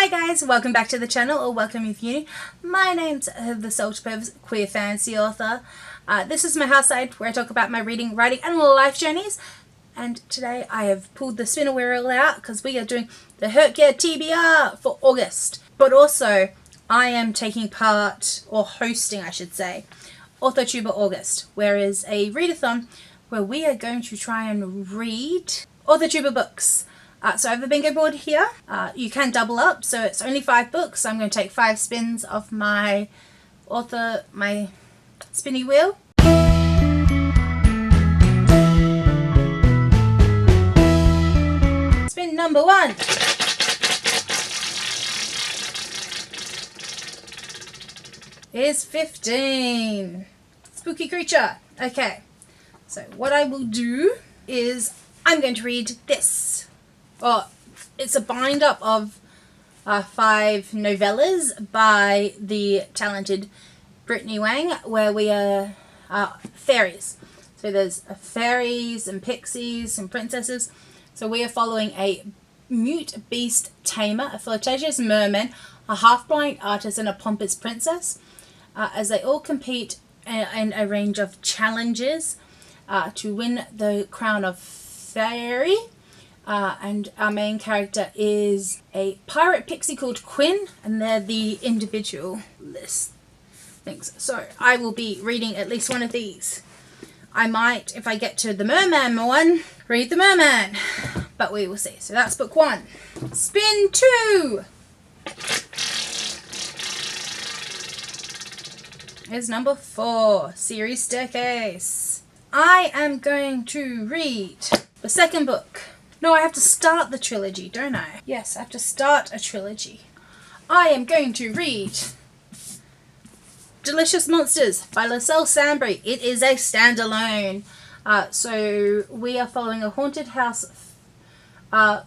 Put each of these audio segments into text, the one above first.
Hi guys, welcome back to the channel, or welcome if you're new. My name's the Salter-Purves, queer fantasy author. This is my house side where I talk about my reading, writing and life journeys. And today I have pulled the spinner wheel out because we are doing the HRCYED TBR for August. But also I am taking part, or hosting I should say, AuthorTube August, where is a readathon where we are going to try and read AuthorTube books. So I have a bingo board here. You can double up, so it's only 5 books. I'm going to take 5 spins of my spinny wheel. Spin number 1. Is 15. Spooky creature. Okay, so what I will do is I'm going to read this. Oh, it's a bind up of 5 novellas by the talented Brintnay Wang, where we are fairies. So there's fairies and pixies and princesses. So we are following a mute beast tamer, a flirtatious merman, a half-blind artist and a pompous princess, as they all compete in a range of challenges to win the crown of fairy. And our main character is a pirate pixie called Quinn, and they're the individual list things. So I will be reading at least one of these. I might, if I get to the merman one, read the merman, but we will see. So that's book 1. Spin 2 is number 4, series staircase. I am going to read the second book. No, I have to start the trilogy, don't I? Yes, I have to start a trilogy. I am going to read Delicious Monsters by Liselle Sambury. It is a standalone. So we are following a haunted house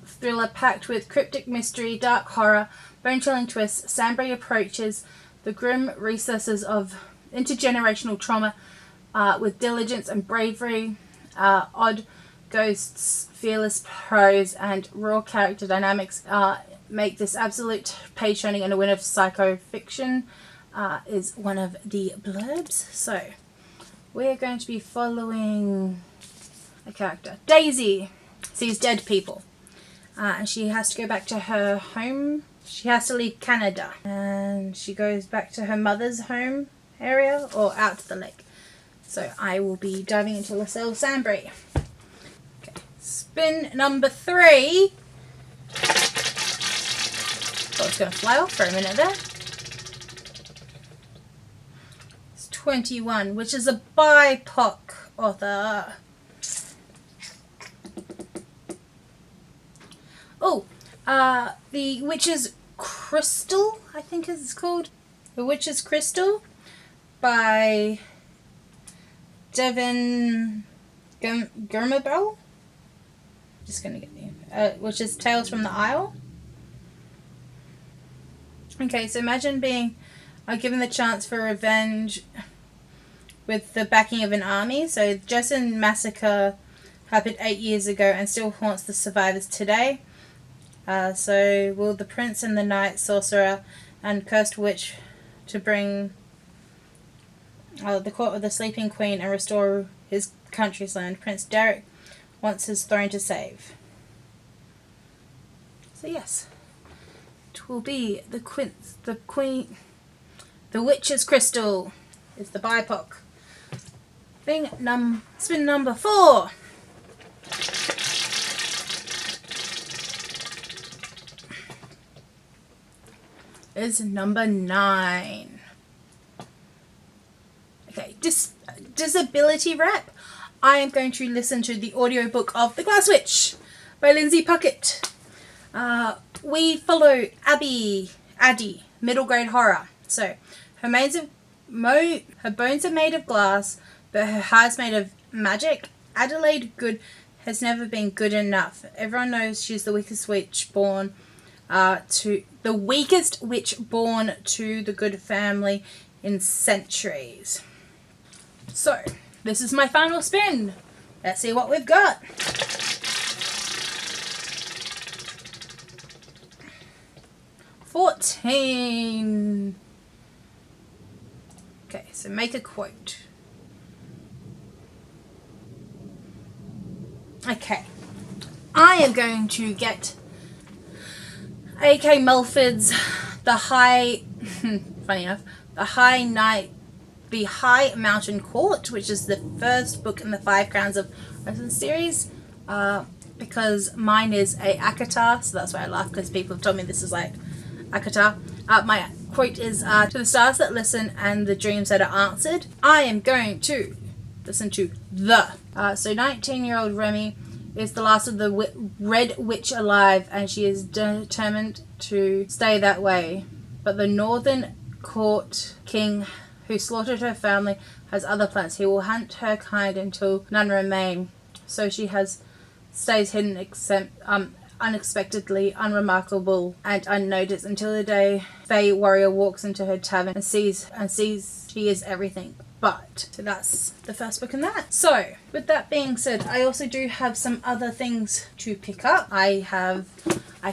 thriller packed with cryptic mystery, dark horror, bone-chilling twists. Sambury approaches the grim recesses of intergenerational trauma with diligence and bravery. Odd ghosts, fearless prose, and raw character dynamics make this absolute page-turning and a win of psycho-fiction, is one of the blurbs. So we're going to be following a character. Daisy sees dead people, and she has to go back to her home. She has to leave Canada, and she goes back to her mother's home area, or out to the lake. So I will be diving into Liselle Sambury. Spin number 3. Oh, it's going to fly off for a minute there. It's 21, which is a BIPOC author. Oh, The Witch's Crystal, I think it's called. The Witch's Crystal by Devon Gambrell. Just gonna get the which is Tales from the Isle. Okay, so imagine being given the chance for revenge with the backing of an army. So Jessen massacre happened 8 years ago and still haunts the survivors today. So will the prince and the knight, sorcerer and cursed witch to bring the court of the sleeping queen and restore his country's land. Prince Derek wants his throne to save. So yes, it will be the Witch's Crystal is the BIPOC thing. Spin number 4. Is number 9. Okay, disability rep. I am going to listen to the audiobook of The Glass Witch by Lindsay Puckett. We follow Addie, middle grade horror. So her bones are made of glass, but her heart's made of magic. Adelaide Good has never been good enough. Everyone knows she's the weakest witch born to the good family in centuries. So this is my final spin. Let's see what we've got. 14. Okay, so make a quote. Okay, I am going to get A.K. Mulford's The High, funny enough, The High Mountain Court, which is the first book in the 5 Crowns of Resin series, because mine is a ACOTAR, so that's why I laugh, because people have told me this is like ACOTAR. My quote is, to the stars that listen and the dreams that are answered, I am going to listen to the. So 19-year-old Remy is the last of the Red Witch alive, and she is determined to stay that way. But the Northern Court King, who slaughtered her family, has other plans. He will hunt her kind until none remain. So she stays hidden, unexpectedly, unremarkable, and unnoticed until the day Fae warrior walks into her tavern and sees she is everything. But so that's the first book in that. So with that being said, I also do have some other things to pick up. I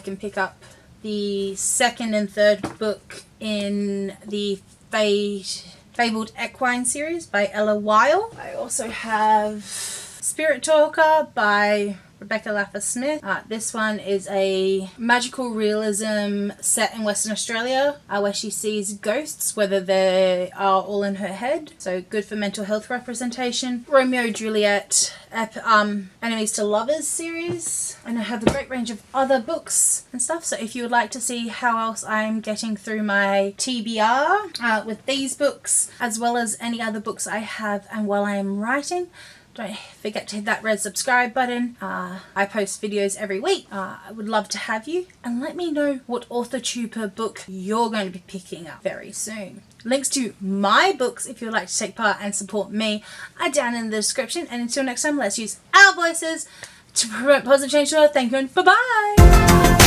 can pick up the second and third book in the Fabled Equine series by Ella Weil. I also have Spirit Talker by Rebecca Laffer-Smith. This one is a magical realism set in Western Australia, where she sees ghosts, whether they are all in her head. So good for mental health representation. Romeo Juliet, Enemies to Lovers series. And I have a great range of other books and stuff. So if you would like to see how else I'm getting through my TBR with these books, as well as any other books I have and while I am writing, don't forget to hit that red subscribe button. I post videos every week. I would love to have you. And let me know what authortube book you're going to be picking up very soon. Links to my books, if you would like to take part and support me, are down in the description. And until next time, let's use our voices to promote positive change to the world. Thank you and bye-bye.